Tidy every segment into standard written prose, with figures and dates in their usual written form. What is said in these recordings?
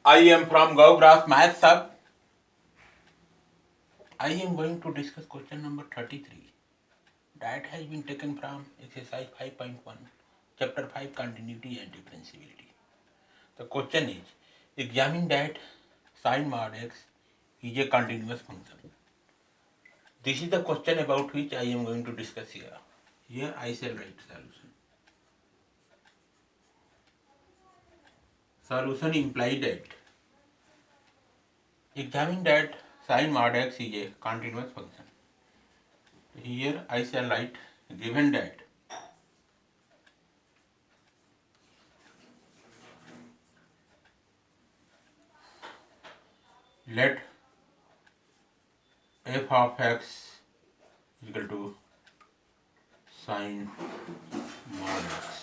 I am from GovGraph Math Sub. I am going to discuss question number 33. That has been taken from exercise 5.1, chapter 5, continuity and differentiability. The question is, examine that sin mod x is a continuous function. This is the question about which I am going to discuss here. Here I shall write solution. Solution implies that examine that sin mod x is a continuous function. Here I shall write given that let f of x equal to sin mod x.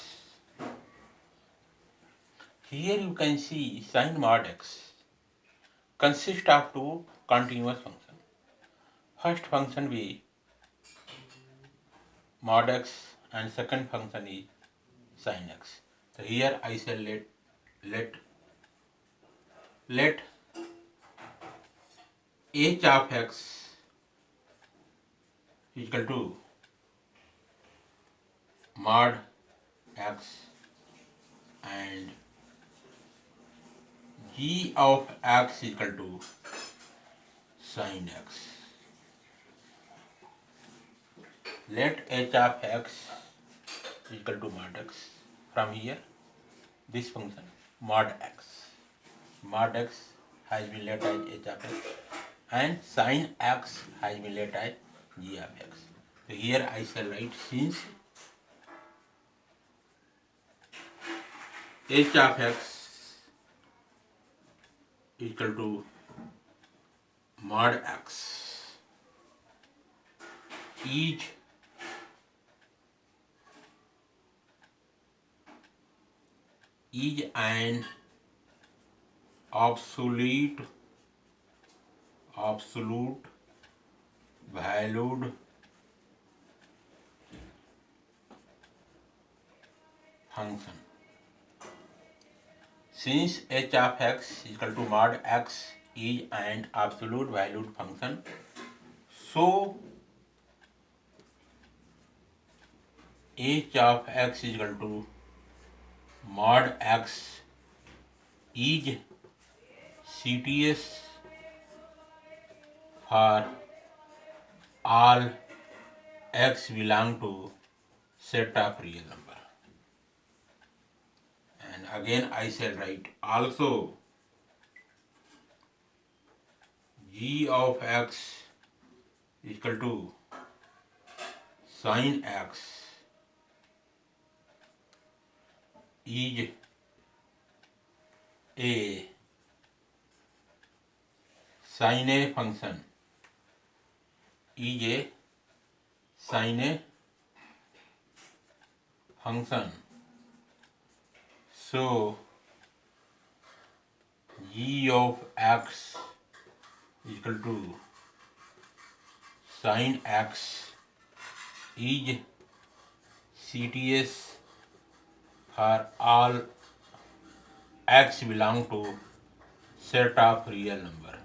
Here you can see sin mod x consists of two continuous functions. First function be mod x and second function is sin x. So here I shall let h of x equal to mod x and g of x equal to sin x. Let h of x equal to mod x. From here, this function mod x. Mod x has been let as h of x and sin x has been let as g of x. So here I shall write since h of x equal to mod x is an absolute valued function. Since h of x equal to mod x is an absolute valued function, so h of x is equal to mod x is CTS for all x belong to set of real number. And again I shall write also g of x equal to sin x is a sin a function is a sin a function. So g of x equal to sin x is CTS for all x belong to set of real number.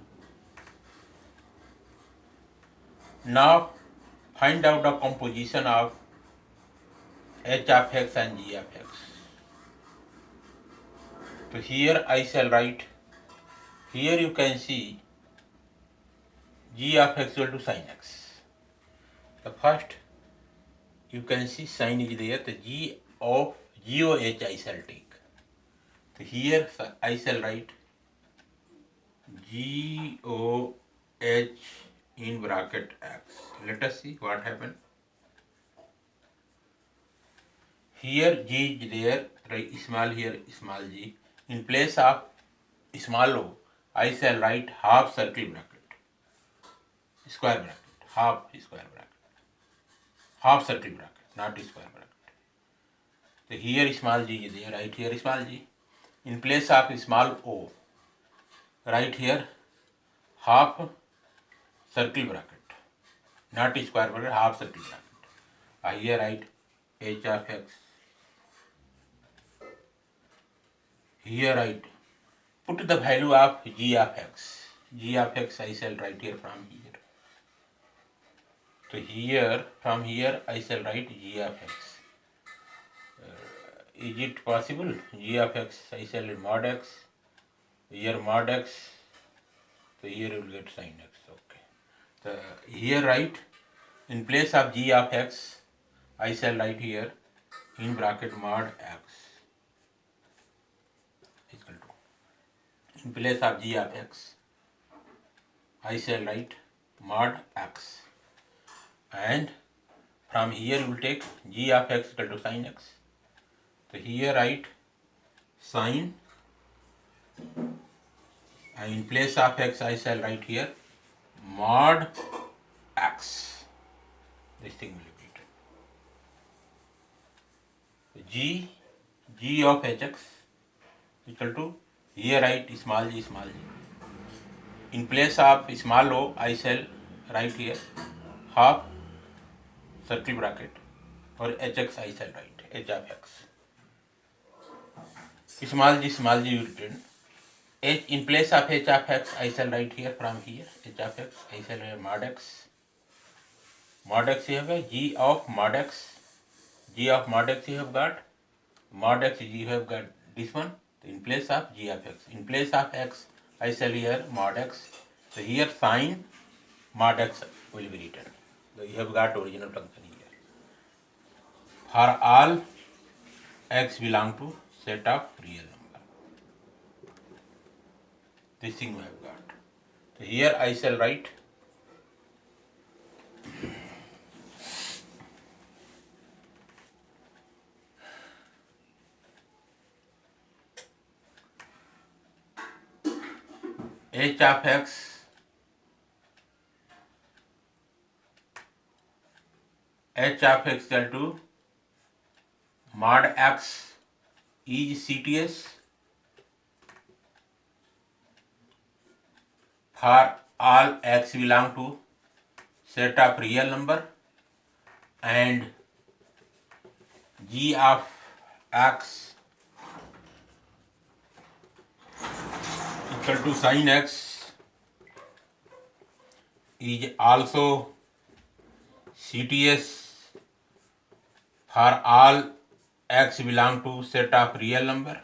Now find out the composition of h of x and g of x. So here I shall write, here you can see g of x equal to sin x. The first you can see sin is there, the g of h I shall take. So here I shall write g o h in bracket x. Let us see what happened. Here g is there, right, small here small g. In place of small o, I shall write half circle bracket, square bracket, half square bracket, half circle bracket, not square bracket. So here small g is there, right here small g. In place of small o, right here half circle bracket, not square bracket, half circle bracket. I here write h of x. Here write put the value of g of x. G of x I shall write here from here. So here, from here I shall write g of x. Is it possible? G of x I shall mod x. Here mod x. So here you will get sin x. Okay. So here write, in place of g of x, I shall write here in bracket mod x equal to, in place of g of x, I shall write mod x, and from here you will take g of x equal to sin x. So here write sin, and in place of x I shall write here mod x. This thing will be written. G of hx equal to, here write small g. In place of small o, I shall write here half circle bracket, or hx I shall write h of x. Small g written. H, in place of h of x I shall write here from here h of x I shall write mod x. Mod x you have g of mod x. G of mod x you have got. Mod x you have got this one. In place of g of x. In place of x I shall here mod x. So here sin mod x will be written. So you have got original function here. For all x belong to set of real number. This thing we have got. So here I shall write h of x equal to mod x is CTS for all x belong to set of real number, and g of x equal to sin x is also CTS for all x belong to set of real number.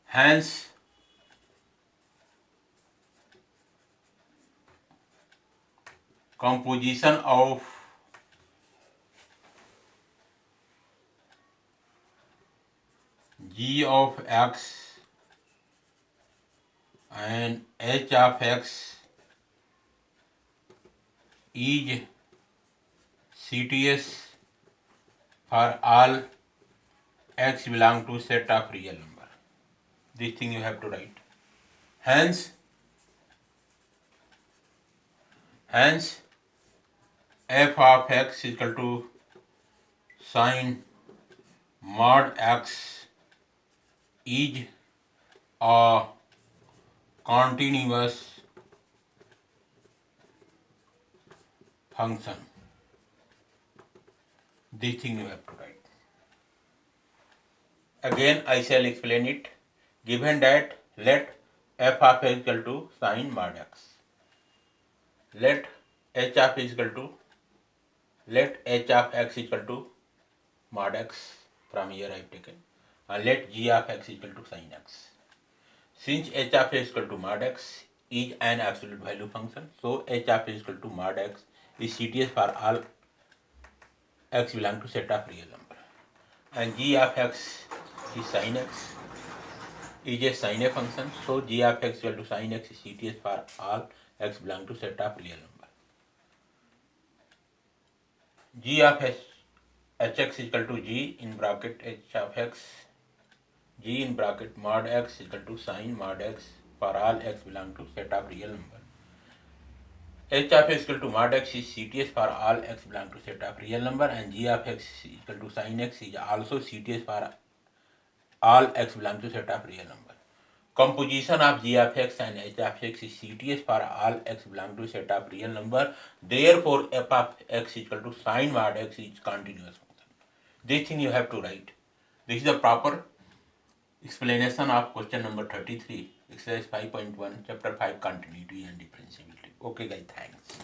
Hence, composition of g of x and h of x is CTS for all x belong to set of real number. This thing you have to write. Hence f of x equal to sin mod x is a continuous function. This thing you have to write. Again I shall explain it. Given that, let f of x equal to sin mod x. Let h of x equal to mod x, from here I have taken, and let g of x equal to sin x. Since h of x equal to mod x is an absolute value function, so h of x equal to mod x is CTS for all x belong to set of real number, and g of x is sin x is a sin a function, so g of x equal to sin x is CTS for all x belong to set of real number. G of hx equal to g in bracket h of x, g in bracket mod x equal to sin mod x for all x belong to set of real number. H of x equal to mod x is CTS for all x belong to set of real number, and g of x equal to sin x is also CTS for all x belong to set of real number. Composition of g of x and h of x is CTS for all x belong to set of real number. Therefore, f of x equal to sin mod x is continuous function. This thing you have to write. This is the proper explanation of question number 33, exercise 5.1, chapter 5, continuity and differentiability. Okay guys, thanks.